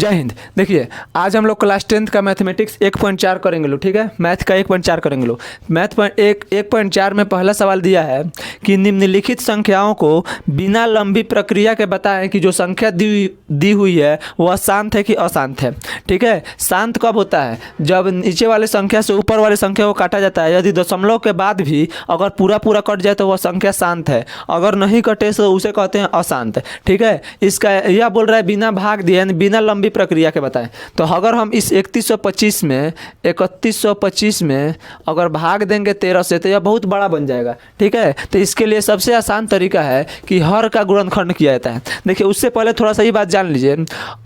जय हिंद। देखिए आज हम लोग क्लास 10th का मैथमेटिक्स 1.4 करेंगे लो, ठीक है। मैथ का 1.4 करेंगे लो। मैथ 1.4 में पहला सवाल दिया है कि निम्नलिखित संख्याओं को बिना लंबी प्रक्रिया के बताएं कि जो संख्या दी हुई है वह शांत है कि अशांत है, ठीक है। शांत कब होता है? जब नीचे वाले संख्या से ऊपर वाले संख्या को काटा जाता है। यदि दशमलव के बाद भी अगर पूरा पूरा कट जाए तो वह संख्या शांत है, अगर नहीं कटे तो उसे कहते हैं अशांत, ठीक है। इसका यह बोल रहा है बिना भाग दिए यानी बिना लंबी प्रक्रिया के बताएं। तो अगर हम इस 3125 में अगर भाग देंगे 13 से तो यह बहुत बड़ा बन जाएगा, ठीक है। तो इसके लिए सबसे आसान तरीका है कि हर का गुणनखंड किया जाता है। देखिए उससे पहले थोड़ा सा ही बात जान लीजिए,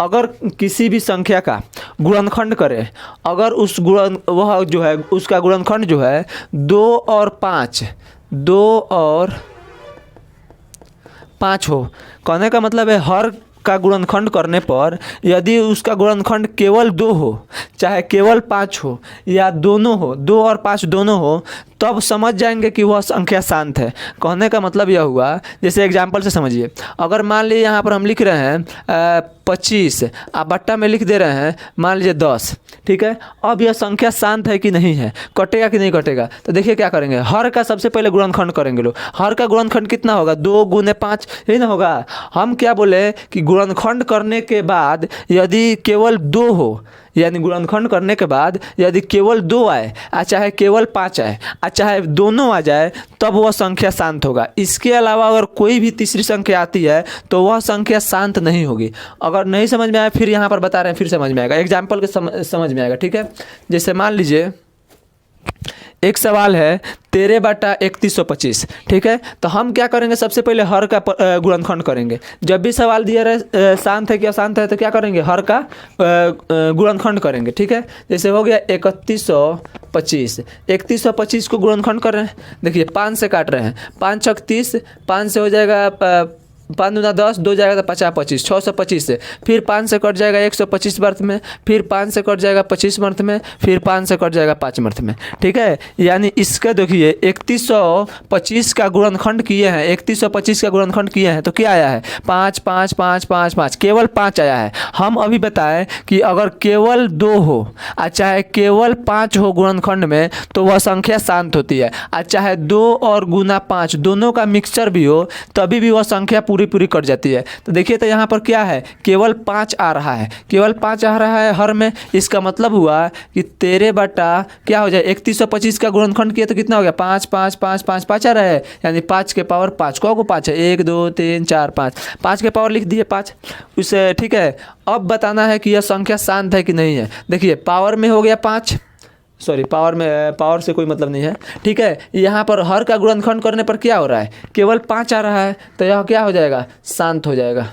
अगर किसी भी संख्या का गुणनखंड करें, अगर वह जो है उसका गुणनखंड जो है 2 और 5 हो, कहने का मतलब है हर का गुणनखंड करने पर यदि उसका गुणनखंड केवल 2 हो, चाहे केवल 5 हो या दोनों हो, 2 और 5 दोनों हो, तब समझ जाएंगे कि वह संख्या शांत है। कहने का मतलब यह हुआ, जैसे एग्जाम्पल से समझिए। अगर मान लीजिए यहाँ पर हम लिख रहे हैं 25, आप बट्टा में लिख दे रहे हैं मान लीजिए 10, ठीक है। अब यह संख्या शांत है कि नहीं है, कटेगा कि नहीं कटेगा, तो देखिए क्या करेंगे, हर का सबसे पहले गुणनखंड करेंगे लोग। हर का गुणनखंड कितना होगा? 2 गुने 5, यही ना होगा। हम क्या बोले कि गुणनखंड करने के बाद यदि केवल 2 हो, यानी गुणनखंड करने के बाद यदि केवल 2 आए चाहे केवल 5 आए चाहे दोनों आ जाए, तब वह संख्या शांत होगा। इसके अलावा अगर कोई भी तीसरी संख्या आती है तो वह संख्या शांत नहीं होगी। अगर नहीं समझ में आया फिर यहाँ पर बता रहे हैं, फिर समझ में आएगा, एग्जाम्पल के समझ में आएगा, ठीक है। जैसे मान लीजिए एक सवाल है 13/3125, ठीक है। तो हम क्या करेंगे, सबसे पहले हर का गुणनखंड करेंगे। जब भी सवाल दिया रहे शांत है कि अशांत है तो क्या करेंगे, हर का गुणनखंड करेंगे, ठीक है। जैसे हो गया 3125 को गुणनखंड कर रहे हैं। देखिए 5 से काट रहे हैं, 5 छक 30, 5 से हो जाएगा 5 दूना 10, 2 जाएगा तो 50 25, 625 से, फिर 5 से कट जाएगा 125 वर्थ में, फिर 5 से कट जाएगा 25 वर्थ में, फिर 5 से कट जाएगा 5 वर्थ में, ठीक है। यानी इसका देखिए 3125 का गुणनखंड किए हैं, 3125 का गुणनखंड किए हैं तो क्या आया है? 5 5 5 5 5, केवल 5 आया है। हम अभी बताएं कि अगर केवल 2 हो चाहे केवल 5 हो गुणनखंड में तो वह संख्या शांत होती है। चाहे 2 और गुना 5 दोनों का मिक्सचर भी हो तभी भी वह संख्या पूरी कट जाती है। तो देखिए तो यहाँ पर क्या है, केवल 5 आ रहा है, केवल 5 आ रहा है हर में। इसका मतलब हुआ कि 13 बटा क्या हो जाए 3125 का गुणनखंड किया तो कितना हो गया? 5 5 5 5 5 आ रहा है, यानी 5 के पावर 5 को 5 है, 1 2 3 4 5 के पावर लिख दिए 5 उसे, ठीक है। अब बताना है कि यह संख्या शांत है कि नहीं है। देखिए पावर में हो गया 5, सॉरी पावर से कोई मतलब नहीं है, ठीक है। यहाँ पर हर का गुणनखंड करने पर क्या हो रहा है, केवल 5 आ रहा है, तो यह क्या हो जाएगा? शांत हो जाएगा,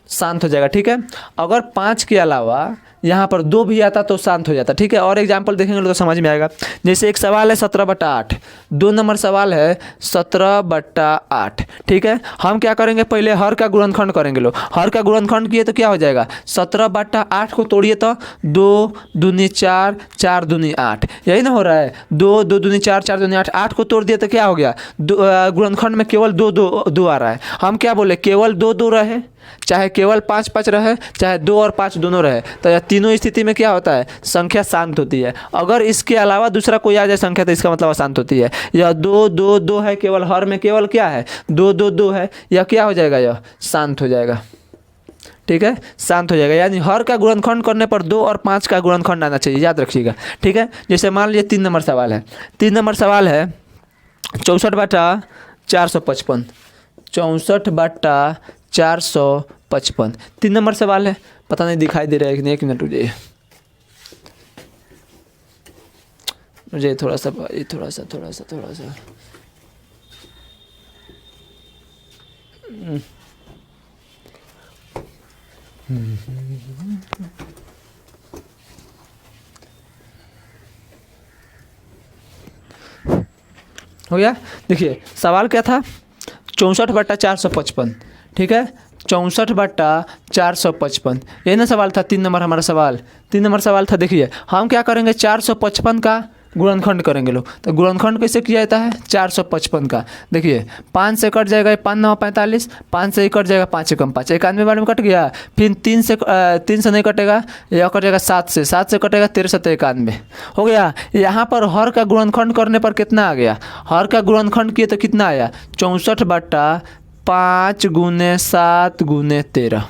शांत हो जाएगा, ठीक है। अगर 5 के अलावा यहाँ पर 2 भी आता तो शांत हो जाता, ठीक है। और एग्जाम्पल देखेंगे तो समझ में आएगा। जैसे एक सवाल है 17/8, 2 नंबर सवाल है 17/8, ठीक है। हम क्या करेंगे, पहले हर का गुणनखंड करेंगे लोग। हर का गुणनखंड किए तो क्या हो जाएगा? 17/8 को तोड़िए तो 2 दूनी 4, 4 दूनी 8, यही ना हो रहा है। 2 2 दूनी 4, 4 दूनी 8, 8 को तोड़ दिया तो क्या हो गया? गुणनखंड में केवल 2 आ रहा है। हम क्या बोले, केवल 2 रहे, चाहे केवल 5 5 रहे, चाहे 2 और 5 दोनों रहे, तो यह तीनों स्थिति में क्या होता है? संख्या शांत होती है। अगर इसके अलावा दूसरा कोई आ जाए संख्या तो इसका मतलब अशांत होती है। यह 2 2 2 है, केवल हर में केवल क्या है? 2 2 2 है, यह क्या हो जाएगा? यह शांत हो जाएगा, ठीक है, शांत हो जाएगा। यानी हर का गुणनखंड करने पर 2 और 5 का गुणनखंड आना चाहिए, याद रखिएगा, ठीक है। जैसे मान लीजिए 3 नंबर सवाल है, 3 नंबर सवाल है 64/455, 64/455, 3 नंबर सवाल है। पता नहीं दिखाई दे रहा है कि नहीं, 1 मिनट रुकिए, मुझे थोड़ा सा हो गया। देखिए सवाल क्या था, 64/455, ठीक है, 64/455, यही ना सवाल था। 3 नंबर हमारा सवाल, 3 नंबर सवाल था। देखिए हम क्या करेंगे, 455 का गुणनखंड करेंगे लोग। तो गुणनखंड कैसे किया जाता है 455 का, देखिए 5 से कट जाएगा 5 9 45, 5 से ही कट जाएगा 5 एकम 5, 91 बार में कट गया। फिर 3 से नहीं कटेगा, यह कट जाएगा 7 से कटेगा 13 7 91 हो गया। यहाँ पर हर का गुणनखंड करने पर कितना आ गया, हर का गुणनखंड किए तो कितना आया 64/5 × 7 × 13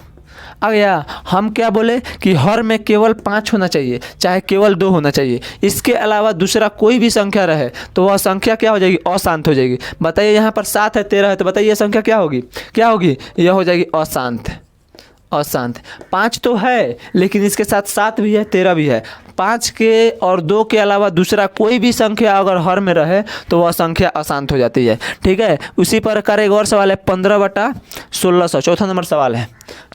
आ गया। हम क्या बोले कि हर में केवल 5 होना चाहिए, चाहे केवल 2 होना चाहिए, इसके अलावा दूसरा कोई भी संख्या रहे तो वह संख्या क्या हो जाएगी, अशांत हो जाएगी। बताइए यहाँ पर 7 है 13 है, तो बताइए यह संख्या क्या होगी, क्या होगी, यह हो जाएगी अशांत। अशांत 5 तो है लेकिन इसके साथ 7 भी है 13 भी है, 5 के और 2 के अलावा दूसरा कोई भी संख्या अगर हर में रहे तो वह संख्या अशांत हो जाती है। ठीक है, उसी प्रकार एक और सवाल है 15/1600, चौथा नंबर सवाल है,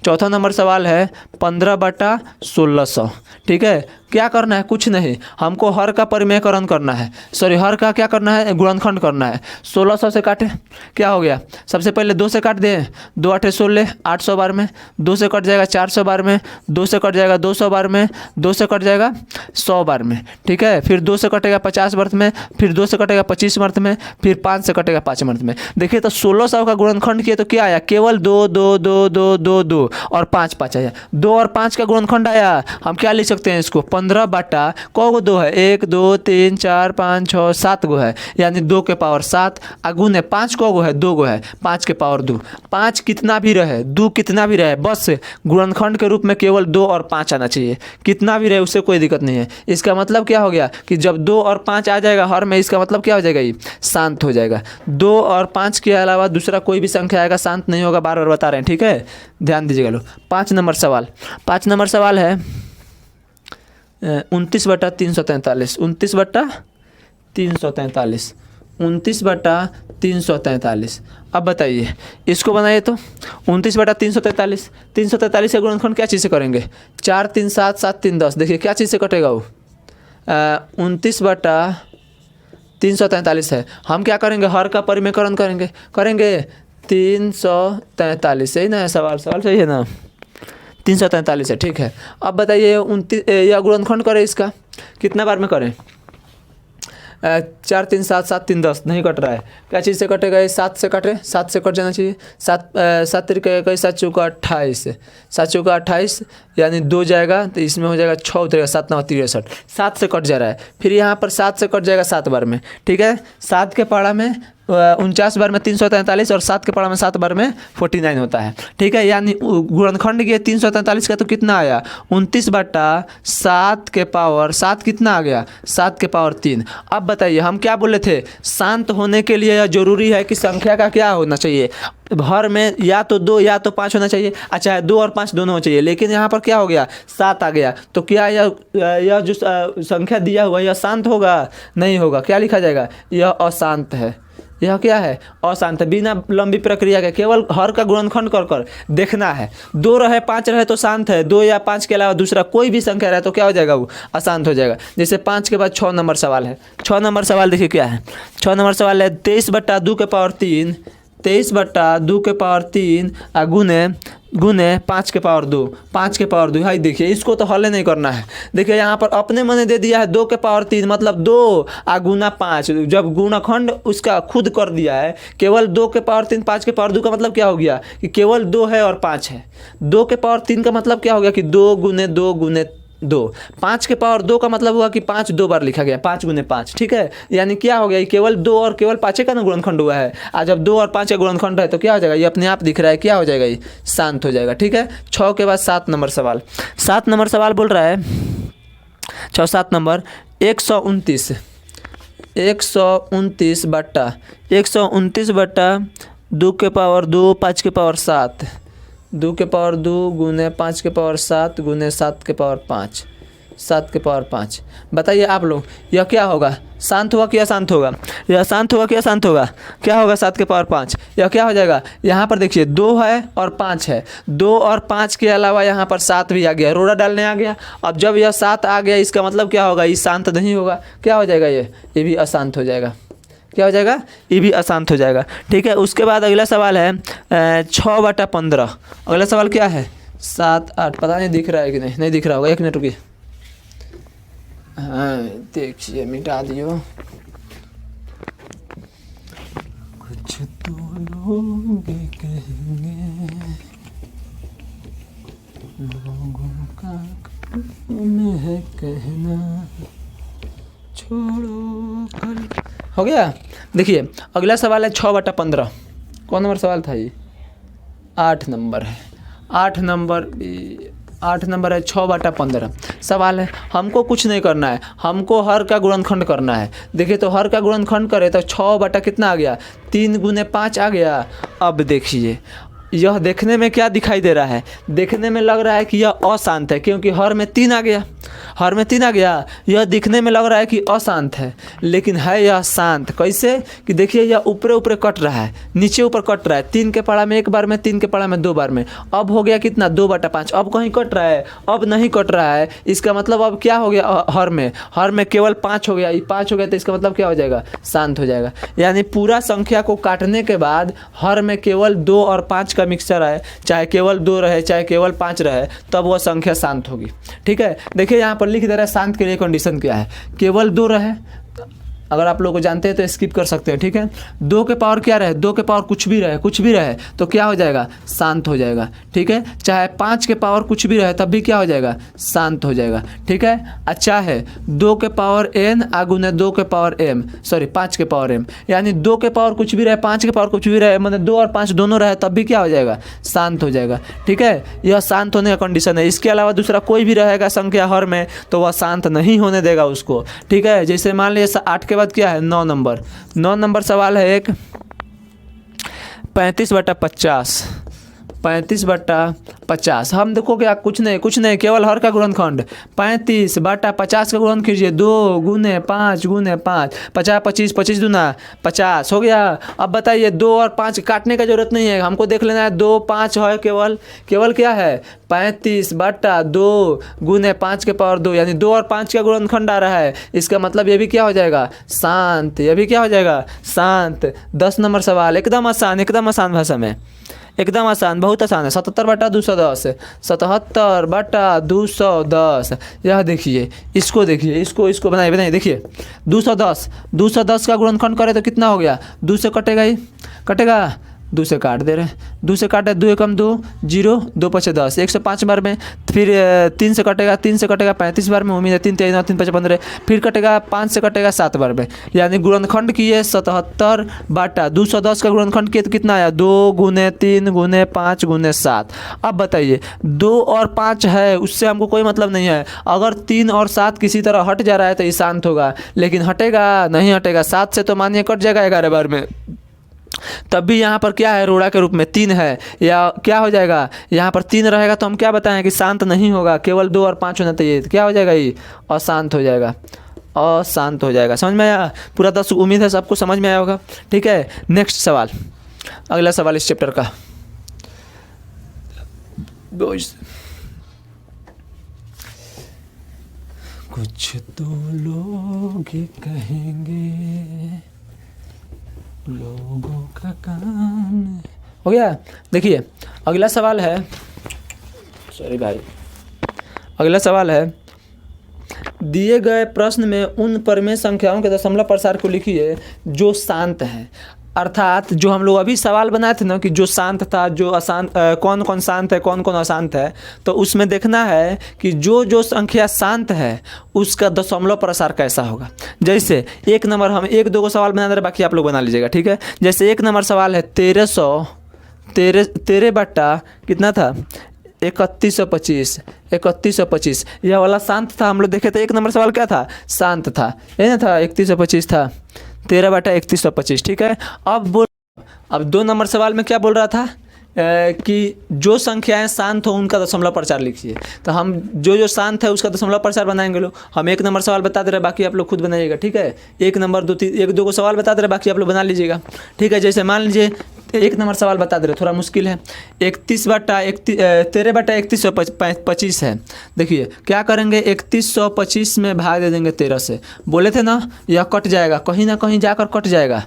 चौथा नंबर सवाल है 15/1600। ठीक है, क्या करना है, कुछ नहीं, हमको हर का परिमेयकरण करना है, सॉरी हर का क्या करना है, गुणनखंड करना है। 1600 से काटे क्या हो गया, सबसे पहले 2 से काट दें, 2 8 16 800 बार में, 2 से कट जाएगा 400 बार में, 2 से कट जाएगा 200 बार में, 2 से कट जाएगा 100 बार में। ठीक है, फिर 2 से कटेगा 50 वर्ष में, फिर 2 से कटेगा 25 वर्ष में, फिर 5 से कटेगा 5 वर्ष में। देखिए तो 1600 का गुणनखंड किए तो क्या आया, केवल 2 2 2 2 2 2 और 5 5 आया, 2 और 5 का गुणनखंड आया। हम क्या लिख सकते हैं इसको, 15 बटा कौ गो 2 है, 1 2 3 4 5 6 7 गो है, यानी 2 के पावर 7 अगुने 5 को गो है, 2 गो है, 5 के पावर 2, 5 कितना भी रहे 2 कितना भी रहे, बस गुणनखंड के रूप में केवल 2 और 5 आना चाहिए, कितना भी रहे उससे कोई दिक्कत नहीं है। इसका मतलब क्या हो गया कि जब 2 और 5 आ जाएगा हर में, इसका मतलब क्या हो जाएगा, ये शांत हो जाएगा। 2 और 5 के अलावा दूसरा कोई भी संख्या आएगा शांत नहीं होगा, बार बार बता रहे हैं। ठीक है, ध्यान दीजिएगा लो। 5 नंबर सवाल, 5 नंबर सवाल है 29/343, 29/343, 29/343। अब बताइए इसको बनाइए तो 29/343, 343 का गुणनखंड क्या चीज़ से करेंगे, 4 3 7 7 3 10, देखिए क्या चीज़ से कटेगा वो 29/343 है। हम क्या करेंगे, हर का परिमेयकरण करेंगे, 343, सही ना है, सवाल सही है ना, 343 है। ठीक है, अब बताइए 29 या गुणनखंड करें इसका, कितना बार में करें, 4 3 7 7 3 10 नहीं कट रहा है, क्या चीज़ से कटेगा, ये 7 से कटे, 7 से कट जाना चाहिए, 7 तरीके 7 चौका 28, 7 चौका 28 यानी 2 जाएगा तो इसमें हो जाएगा 6 उतरेगा, 7 9 63, 7 से कट जा रहा है, फिर यहाँ पर 7 से कट जाएगा 7 बार में। ठीक है, 7 के पहाड़ा में 49 बार में 343 और 7 के पहाड़ा में 7 बार में 49 होता है। ठीक है, यानी गुणनखंड के 343 का तो कितना आया 29/7 के पावर 7 कितना आ गया 7 के पावर 3। अब बताइए हम क्या बोले थे, शांत होने के लिए यह जरूरी है कि संख्या का क्या होना चाहिए, हर में या तो 2 या तो 5 होना चाहिए, अच्छा है 2 और 5 दोनों होना चाहिए, लेकिन यहाँ पर क्या हो गया 7 आ गया, तो क्या यह जो संख्या दिया हुआ यह शांत होगा, नहीं होगा, क्या लिखा जाएगा, यह अशांत है, यह क्या है अशांत है। बिना लंबी प्रक्रिया के केवल हर का गुणनखंड कर कर देखना है, 2 रहे 5 रहे तो शांत है, 2 या 5 के अलावा दूसरा कोई भी संख्या रहे तो क्या हो जाएगा, वो अशांत हो जाएगा। जैसे 5 के बाद 6 नंबर सवाल है, 6 नंबर सवाल देखिए क्या है, 6 नंबर सवाल है 23/2 के पावर 3, 23/2 के पावर 3 गुने 5 के पावर 2, 5 के पावर 2। हाई देखिए इसको तो हल नहीं करना है, देखिए यहाँ पर अपने मने दे दिया है 2 के पावर 3 मतलब 2 गुना 5, जब गुणनखंड उसका खुद कर दिया है केवल 2 के पावर 3 5 के पावर 2 का मतलब क्या हो गया कि केवल 2 है और 5 है, 2 के पावर 3 का मतलब क्या हो गया कि 2 गुने 2 गुने 2, 5 के पावर 2 का मतलब हुआ कि 5 2 बार लिखा गया, 5 गुने 5। ठीक है, यानी क्या हो गया केवल 2 और केवल 5 का ना गुणनखंड हुआ है, आज जब 2 और 5 का गुणनखंड है तो क्या हो जाएगा, ये अपने आप दिख रहा है, क्या हो जाएगा, ये शांत हो जाएगा। ठीक है, 6 के बाद 7 नंबर सवाल, 7 नंबर सवाल बोल रहा है 6 7 नंबर 129 129/2 के पावर 2 5 के पावर 7, 2 के पावर 2 गुने 5 के पावर 7 गुने 7 के पावर 5, 7 के पावर 5। बताइए आप लोग यह क्या होगा, शांत हुआ कि अशांत होगा, यह शांत हुआ कि अशांत होगा, क्या होगा 7 के पावर 5, यह क्या हो जाएगा, यहाँ पर देखिए 2 है और 5 है, 2 और 5 के अलावा यहाँ पर 7 भी आ गया, रोड़ा डालने आ गया। अब जब यह 7 आ गया इसका मतलब क्या होगा, ये शांत नहीं होगा, क्या हो जाएगा, ये भी अशांत हो जाएगा, क्या हो जाएगा, ये भी अशांत हो जाएगा। ठीक है, उसके बाद अगला सवाल है 6/15, अगला सवाल क्या है 7 8, पता नहीं दिख रहा है कि नहीं दिख रहा होगा, 1 मिनट रुकिए, हाँ देखिए मिटा दियो। कुछ तो लोग कहेंगे, लोगों का काम है कहना, छोड़ो कल। हो गया। देखिए अगला सवाल है 6/15। कौन नंबर सवाल था ये? 8 नंबर है। 8 नंबर है 6/15। सवाल है हमको कुछ नहीं करना है, हमको हर का गुणनखंड करना है। देखिए तो हर का गुणनखंड करे तो 6 कितना आ गया? 3 × 5 आ गया। अब देखिए यह देखने में क्या दिखाई दे रहा है? देखने में लग रहा है कि यह अशांत है, क्योंकि हर में 3 आ गया। हर में 3 आ गया। यह दिखने में लग रहा है कि अशांत है, लेकिन है यह शांत। कैसे? कि देखिए यह ऊपर ऊपर कट रहा है, नीचे ऊपर कट रहा है। 3 के पड़ा में 1 बार में, 3 के पड़ा में 2 बार में। अब हो गया कितना? 2/5। अब कहीं कट रहा है? अब नहीं कट रहा है। इसका मतलब अब क्या हो गया? हर में केवल 5 हो गया। ये 5 हो गया तो इसका मतलब क्या हो जाएगा? शांत हो जाएगा। यानी पूरा संख्या को काटने के बाद हर में केवल 2 और 5 का मिक्सचर है, चाहे केवल 2 रहे चाहे केवल 5 रहे, तब वह संख्या शांत होगी। ठीक है। देखिए यहाँ पर लिख दे रहा है शांत के लिए कंडीशन क्या है? केवल 2 रहे। अगर आप लोग को जानते हैं तो स्किप कर सकते हैं। ठीक है। 2 के पावर क्या रहे? 2 के पावर कुछ भी रहे तो क्या हो जाएगा? शांत हो जाएगा। ठीक है। चाहे 5 के पावर कुछ भी रहे तब भी क्या हो जाएगा? शांत हो जाएगा। ठीक है। अच्छा है 2 के पावर n आगुने 2 के पावर m, सॉरी 5 के पावर m, यानी 2 के पावर कुछ भी रहे 5 के पावर कुछ भी रहे, मतलब 2 और 5 दोनों रहे तब भी क्या हो जाएगा? शांत हो जाएगा। ठीक है। यह शांत होने का कंडीशन है। इसके अलावा दूसरा कोई भी रहेगा संख्या हर में तो वह शांत नहीं होने देगा उसको। ठीक है। जैसे मान लीजिए 8 के बाद क्या है? 9 नंबर। 9 नंबर सवाल है एक 35/50। 35/50। हम देखो क्या? कुछ नहीं, केवल हर का गुणनखंड। 35/50 का गुणन कीजिए। 2 × 5 × 5, 50 25, 25 दूना 50 हो गया। अब बताइए 2 और 5 काटने का जरूरत नहीं है, हमको देख लेना है 2 5 है, केवल क्या है? 35/2 × 5 के पावर 2, यानी 2 और 5 का गुणनखंड आ रहा है। इसका मतलब ये भी क्या हो जाएगा? शांत। ये भी क्या हो जाएगा? शांत। 10 नंबर सवाल एकदम आसान भाषा में, एकदम आसान, बहुत आसान है। 77/210। 77/210। यह देखिए, इसको देखिए, इसको बनाइए। देखिए 210 का गुणनखंड करे तो कितना हो गया? 2 से कटेगा, ही कटेगा। 2 से काट दे रहे, 2 से काटे 2 एकम 2, 0, 2 पचे 10, 105 बार में। फिर 3 से कटेगा 35 बार में। उम्मीद है 3 3 9 3 5 15। फिर कटेगा 5 से कटेगा 7 बार में। यानी गुणनखंड किए 77/210 का गुणनखंड किए तो कितना आया? 2 × 3 × 5 × 7। अब बताइए 2 और 5 है, उससे हमको कोई मतलब नहीं है। अगर 3 और 7 किसी तरह हट जा रहा है तो ये शांत होगा, लेकिन हटेगा नहीं हटेगा। 7 से तो मानिए कट जाएगा 11 बार में, तब भी यहाँ पर क्या है? रोड़ा के रूप में 3 है, या क्या हो जाएगा? यहाँ पर 3 रहेगा तो हम क्या बताएं कि शांत नहीं होगा, केवल 2 और 5 होना चाहिए। तो क्या हो जाएगा? ये अशांत हो जाएगा। अशांत हो जाएगा। समझ में आया पूरा? 10 उम्मीद है सबको समझ में आया होगा। ठीक है। नेक्स्ट सवाल, अगला सवाल इस चैप्टर का। कुछ तो लोग कहेंगे, लोगों का काम हो गया। देखिए अगला सवाल है, सॉरी भाई, अगला सवाल है दिए गए प्रश्न में उन परिमेय संख्याओं के दशमलव प्रसार को लिखिए जो शांत है। अर्थात जो हम लोग अभी सवाल बनाए थे ना कि जो शांत था, जो अशांत, कौन कौन शांत है कौन कौन अशांत है, तो उसमें देखना है कि जो संख्या शांत है उसका दशमलव प्रसार कैसा होगा। जैसे 1 नंबर, हम 1 2 को सवाल बना दे रहे, बाकी आप लोग बना लीजिएगा। ठीक है। जैसे 1 नंबर सवाल है 13 बट्टा कितना था? 3125। यह वाला शांत था। हम लोग देखे थे 1 नंबर सवाल क्या था? शांत था, ये ना था 3125 था। 13/3125। ठीक है। अब 2 नंबर सवाल में क्या बोल रहा था? कि जो संख्याएं शांत हो उनका दशमलव प्रसार लिखिए। तो हम जो शांत है उसका दशमलव प्रसार बनाएंगे लोग। हम 1 नंबर सवाल बता दे रहे, बाकी आप लोग खुद बनाइएगा। ठीक है। 1 नंबर 2 3 1 2 को सवाल बता दे रहे, बाकी आप लोग बना लीजिएगा। ठीक है। जैसे मान लीजिए 1 नंबर सवाल बता दे रहे, थोड़ा मुश्किल है। 13/3125 है। देखिए क्या करेंगे? 3125 में भाग दे देंगे 13 से। बोले थे ना यह कट जाएगा, कहीं ना कहीं जाकर कट जाएगा,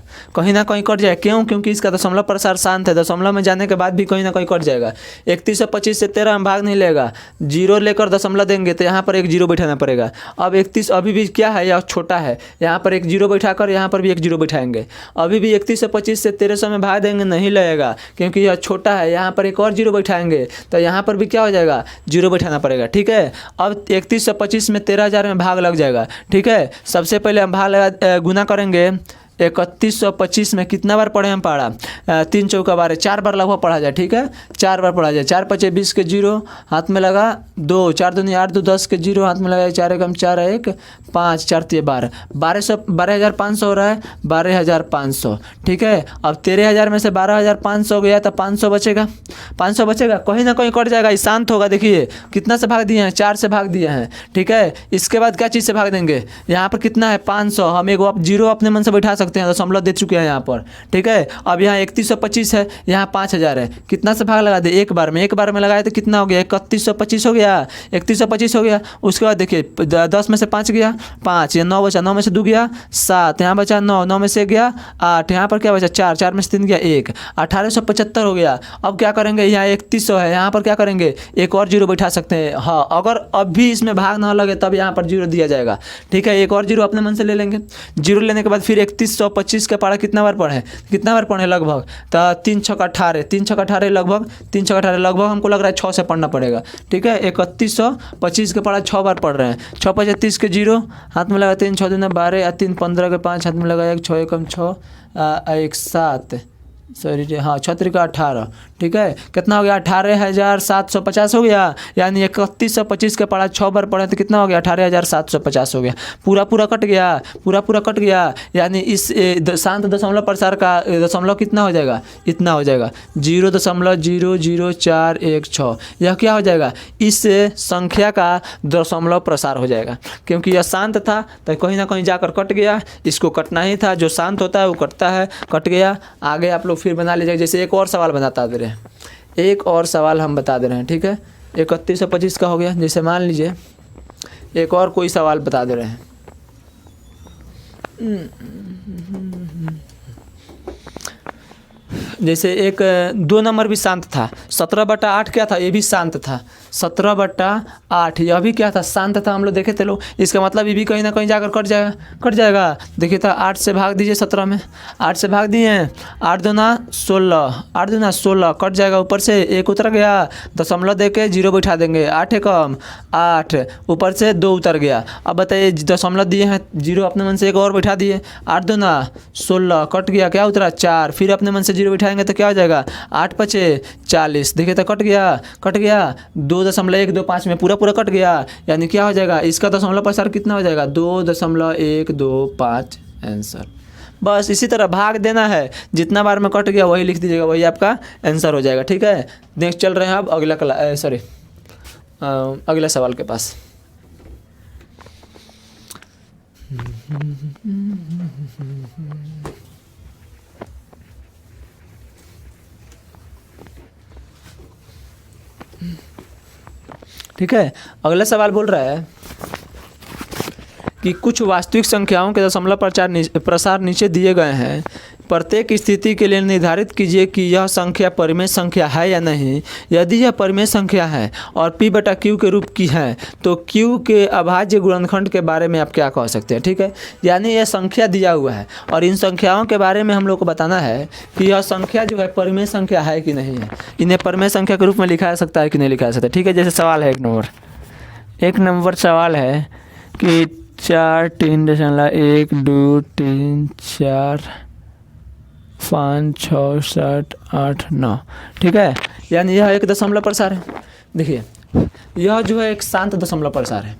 क्यों? क्योंकि इसका दशमलव प्रसार शांत है। दशमलव में जाने के बाद भी कहीं ना कहीं कट जाएगा। 3125 से 13 में भाग नहीं लेगा, जीरो लेकर दशमलव देंगे तो यहाँ पर एक जीरो बैठाना पड़ेगा। अब 31 अभी भी क्या है, यह छोटा है, यहाँ पर एक जीरो बैठाकर यहाँ पर भी एक जीरो बैठाएंगे। अभी भी 3125 से 1300 में भाग देंगे, नहीं लगेगा क्योंकि यह छोटा है, यहाँ पर एक और जीरो बैठाएंगे तो यहाँ पर भी क्या हो जाएगा, जीरो बैठाना पड़ेगा। ठीक है, अब 3125 में 13000 में भाग लग जाएगा। ठीक है, सबसे पहले हम भाग लगा गुना करेंगे। 3125 में कितना बार पढ़े हम पढ़ा, 3 चौका 12, 4 बार लगभग पढ़ा जाए। ठीक है, 4 बार पढ़ा जाए। 4 5 20 के जीरो हाथ में लगा 2, 4 दूनी 8, 2 10 के जीरो हाथ में लगा 4 एकम 4 1 5 4 3 12, 12,500 हो रहा है, 12,500। ठीक है, अब 13,000 में से 12,500 गया तो 500 बचेगा, 500 बचेगा, कहीं ना कहीं कट जाएगा, शांत होगा। देखिए कितना से भाग दिए हैं, 4 से भाग दिए हैं। ठीक है, इसके बाद क्या चीज़ से भाग देंगे, यहाँ पर कितना है 500, हम एक जीरो अपने मन से बैठा सकते हैं, दशमलव दे चुके हैं यहाँ पर। ठीक है, अब यहाँ 3125 है, यहाँ 5000 है, कितना से भाग लगा दे, एक बार में लगाए तो कितना हो गया, 3125 हो गया, 3125 हो गया। उसके बाद देखिए 10 में से 5 गया 5, ये 9 बचा, 9 में से 2 गया 7, यहाँ बचा 9, 9 में से 1 गया 8, यहाँ पर क्या बचा 4, 4 में से 3 गया 1, 1875 हो गया। अब क्या करेंगे, यहाँ 3100 है, यहाँ पर क्या करेंगे, एक और जीरो बैठा सकते हैं। हाँ, अगर अब भी इसमें भाग ना लगे तब यहाँ पर जीरो दिया जाएगा। ठीक है, एक और जीरो अपने मन से ले लेंगे। जीरो लेने के बाद फिर 3125 का पारा कितना बार पढ़े लगभग, तो 3 6 18, 3 6 18 लगभग, 3 6 18 लगभग हमको लग रहा है 6 से पढ़ना पड़ेगा। ठीक है, 3125 के पारा 6 बार पढ़ रहे हैं। 6 5 30 के जीरो हाथ में लगा 3 6 दूना 12 या 3 15 के 5 हाथ में लगा 1 6 एकम 6 1 7, सॉरी हाँ 6 3 का 18। ठीक है, कितना हो गया, 18,750 हो गया। यानी 3125 के पढ़ा 6 बार पढ़े तो कितना हो गया, 18,750 हो गया। पूरा कट गया। यानी इस शांत दशमलव प्रसार का दशमलव कितना हो जाएगा, इतना हो जाएगा 0.00416। यह क्या हो जाएगा, इस संख्या का दशमलव प्रसार हो जाएगा। क्योंकि यह शांत था तो कहीं ना कहीं जाकर कट गया, इसको कटना ही था, जो शांत होता है वो कटता है, कट गया। आगे आप लोग फिर बना लीजिए। जैसे एक और सवाल बनाता दे रहे हैं, एक और सवाल हम बता दे रहे हैं। ठीक है, 3125 का हो गया। जैसे मान लीजिए एक और कोई सवाल बता दे रहे हैं, जैसे एक 2 नंबर भी शांत था, 17/8 क्या था, ये भी शांत था, 17/8 यह भी क्या था, शांत था। हम लोग देखे थे लोग, इसका मतलब ये भी कहीं ना कहीं जाकर कट जाएगा। देखिए तो 8 से भाग दीजिए 17 में, 8 से भाग दिए, 8 दूना 16 कट जाएगा, ऊपर से 1 उतर गया, दशमलव दे के जीरो बैठा देंगे, 8 एकम 8, ऊपर से 2 उतर गया। अब बताइए दशमलव दिए हैं, जीरो अपने मन से एक और बैठा दिए, 8 दूना 16 कट गया, क्या उतरा 4, फिर अपने मन से जीरो बैठाएंगे तो क्या हो जाएगा, 8 5 40। देखिए तो कट गया 2.125 में पूरा कट गया। यानी क्या हो जाएगा, इसका दशमलव प्रसार कितना हो जाएगा, 2.125 आंसर। बस इसी तरह भाग देना है, जितना बार में कट गया वही लिख दीजिएगा, वही आपका आंसर हो जाएगा। ठीक है, नेक्स्ट चल रहे हैं अब अगला सवाल के पास। ठीक है, अगला सवाल बोल रहा है कि कुछ वास्तविक संख्याओं के दशमलव प्रसार नीचे दिए गए हैं, प्रत्येक स्थिति के लिए निर्धारित कीजिए कि यह संख्या परिमेय संख्या है या नहीं। यदि यह परिमेय संख्या है और P/Q के रूप की है तो Q के अभाज्य गुणनखंड के बारे में आप क्या कह सकते हैं। ठीक है, यानी यह संख्या दिया हुआ है और इन संख्याओं के बारे में हम लोग को बताना है कि यह संख्या जो है परिमेय संख्या है कि नहीं है, इन्हें परिमेय संख्या के रूप में लिखा जा सकता है कि नहीं लिखा जा सकता। ठीक है, जैसे सवाल है एक नंबर सवाल है कि 4 3.1 2 3 4 5 6 7 8 9। ठीक है, यानी यह एक दशमलव प्रसार है। देखिए यह जो है एक शांत दशमलव प्रसार है।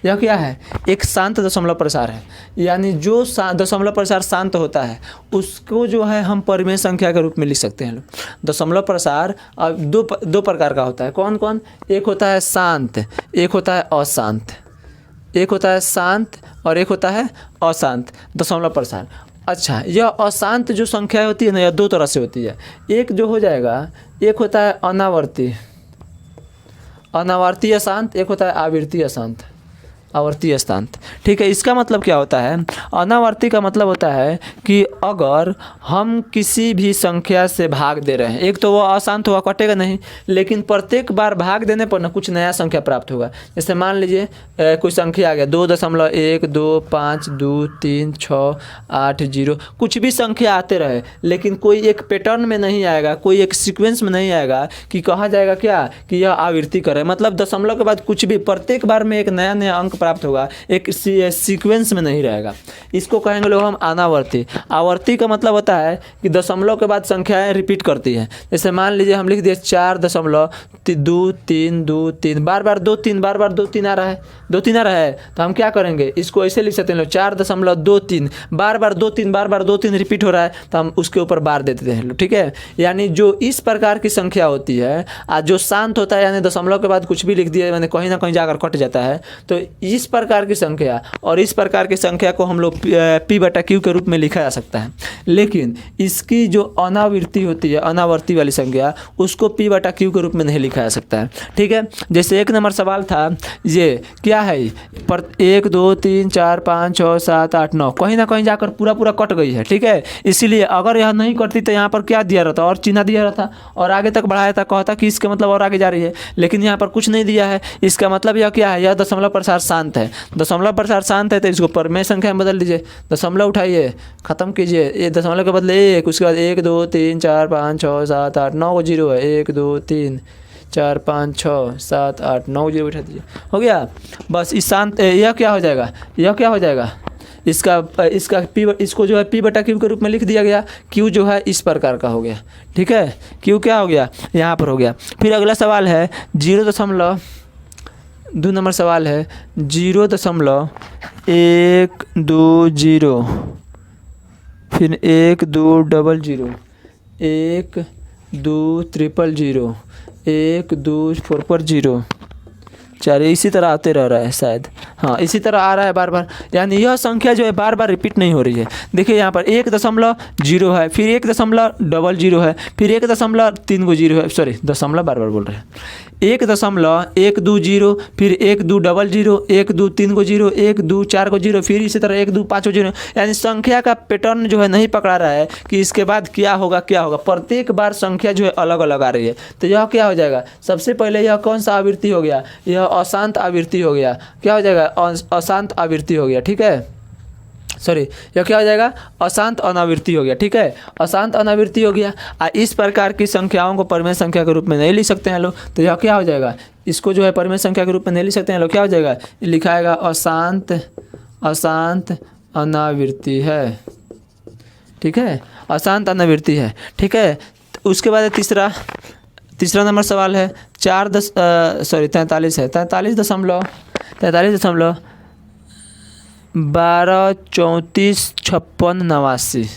यह क्या है, एक शांत दशमलव प्रसार है। यानी जो दशमलव प्रसार शांत होता है उसको जो है हम परिमेय संख्या के रूप में लिख सकते हैं। दशमलव प्रसार अब दो प्रकार का होता है। कौन कौन, एक होता है शांत, एक होता है अशांत। एक होता है शांत और एक होता है अशांत दशमलव प्रसार। अच्छा, यह अशांत जो संख्या होती है ना, यह 2 तरह से होती है। एक जो हो जाएगा, एक होता है अनावर्ती अशांत, एक होता है आवृत्ति अशांत। आवर्ती स्थानांत। ठीक है, इसका मतलब क्या होता है? अनावर्ती का मतलब होता है कि अगर हम किसी भी संख्या से भाग दे रहे हैं, एक तो वो अशांत हुआ, कटेगा नहीं, लेकिन प्रत्येक बार भाग देने पर ना कुछ नया संख्या प्राप्त होगा। जैसे मान लीजिए कोई संख्या आ गया 2.125234680, कुछ भी संख्या आते रहे, लेकिन कोई एक पैटर्न में नहीं आएगा, कोई एक सीक्वेंस में नहीं आएगा कि कहा जाएगा क्या कि यह आवृत्ति करे। मतलब दशमलव के बाद कुछ भी प्रत्येक बार में एक नया नया अंक प्राप्त होगा, एक सीक्वेंस में नहीं रहेगा। इसको कहेंगे लोग हम अनावर्ती। आवर्ती का मतलब होता है कि दशमलव के बाद संख्याएं रिपीट करती हैं। जैसे मान लीजिए हम लिख दिए 4.2323, बार बार 2 3 आ रहा है, 2 3 आ रहा है, तो हम क्या करेंगे, इसको ऐसे लिख सकते हैं लोग 4.23, बार बार 2 3 रिपीट हो रहा है, तो हम उसके ऊपर बार दे देते हैं लोग। ठीक है, यानी जो इस प्रकार की संख्या होती है आज जो शांत होता है, यानी दशमलव के बाद कुछ भी लिख दिए, मैंने कहीं ना कहीं जाकर कट जाता है, तो इस प्रकार की संख्या और इस प्रकार की संख्या को हम लोग P/Q के रूप में लिखा जा सकता है। लेकिन इसकी जो अनावृत्ति होती है, अनावर्ती वाली संख्या, उसको P/Q के रूप में नहीं लिखा जा सकता है। ठीक है, जैसे 1 नंबर सवाल था, ये क्या है, पर 1 2 3 4 5 6 7 8 9 कहीं ना कहीं जाकर पूरा कट गई है। ठीक है, इसीलिए अगर यह नहीं कटती तो यहाँ पर क्या दिया रहता, और चिन्ह दिया रहता और आगे तक बढ़ाया था, कहता कि इसका मतलब और आगे जा रही है, लेकिन यहाँ पर कुछ नहीं दिया है। इसका मतलब यह क्या है, यह दशमलव प्रसार शांत है। दशमलव प्रसार शांत है तो इसको परमेय संख्या में बदल दीजिए, दशमलव उठाइए, खत्म कीजिए, ये दशमलव के बदले 1, उसके बाद 1 2 3 4 5 6 7 8 9 को 0 है, 1 2 3 4 5 6 7 8 9 0 बैठा दीजिए, हो गया। बस इस शांत, यह क्या हो जाएगा, यह क्या हो जाएगा, इसका इसको जो है P/Q के रूप में लिख दिया गया। Q जो है इस प्रकार का हो गया। ठीक है, Q क्या हो गया, यहाँ पर हो गया। फिर अगला सवाल है 2 नंबर सवाल है 0.120, फिर 1 2 00, 1 2 000, 1 2 440, 4, इसी तरह आते रह रहा है शायद, हाँ इसी तरह आ रहा है बार बार, यानी यह संख्या जो है बार बार रिपीट नहीं हो रही है। देखिए यहाँ पर 1.0 है, फिर 1.00 है, फिर 1.30 है, सॉरी दशमलव बार बार बोल रहे हैं, 1.120, फिर 1 2 00, 1 2 3 0, 1 2 4 0, फिर इसी तरह 1 2 5 0, यानी संख्या का पैटर्न जो है नहीं पकड़ा रहा है कि इसके बाद क्या होगा, प्रत्येक बार संख्या जो है अलग अलग आ रही है। तो यह क्या हो जाएगा, सबसे पहले यह कौन सा आवृत्ति हो गया, यह अशांत आवृत्ति हो गया। क्या हो जाएगा, अशांत आवृत्ति हो गया। ठीक है, सॉरी यह क्या हो जाएगा, अशांत अनावृत्ति हो गया। ठीक है, अशांत अनावृत्ति हो गया। इस प्रकार की संख्याओं को परमेय संख्या के रूप में नहीं लिख सकते हैं लोग, तो यह क्या हो जाएगा, इसको जो है परमेय संख्या के रूप में नहीं लिख सकते हैं लोग, क्या हो जाएगा, लिखाएगा अशांत अनावृत्ति है। ठीक है, अशांत अनावृत्ति है। ठीक है, उसके बाद तीसरा नंबर सवाल है 43 है, 43.12 34 56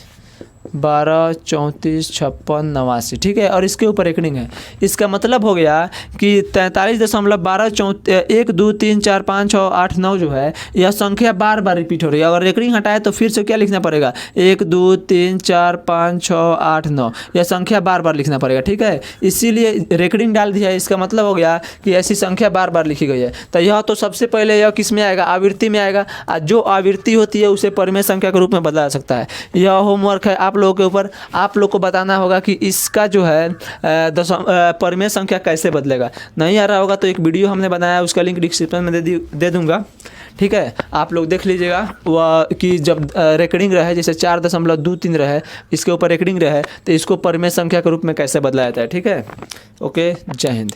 89। ठीक है, और इसके ऊपर रेकनिंग है। इसका मतलब हो गया कि 43.12 1 2 3 4 5 6 8 9 जो है यह संख्या बार बार रिपीट हो रही है। अगर रेकनिंग हटाए तो फिर से क्या लिखना पड़ेगा, 1 2 3 4 5 6 8 9, यह संख्या बार बार लिखना पड़ेगा। ठीक है, इसीलिए रेकनिंग डाल दिया है। इसका मतलब हो गया कि ऐसी संख्या बार बार लिखी गई है। तो यह तो सबसे पहले यह किस में आएगा, आवृत्ति में आएगा। जो आवृत्ति होती है उसे परमेय संख्या के रूप में बदला जा सकता है। यह होमवर्क है आप लोगों के ऊपर, आप लोग को बताना होगा कि इसका जो है परमेय संख्या कैसे बदलेगा। नहीं आ रहा होगा तो एक वीडियो हमने बनाया, उसका लिंक डिस्क्रिप्शन में दे दूंगा। ठीक है, आप लोग देख लीजिएगा वह कि जब रेकॉर्डिंग रहे, जैसे 4.23 रहे, इसके ऊपर रेकॉर्डिंग रहे, तो इसको परमेय संख्या के रूप में कैसे बदला जाता है। ठीक है, ओके, जय हिंद।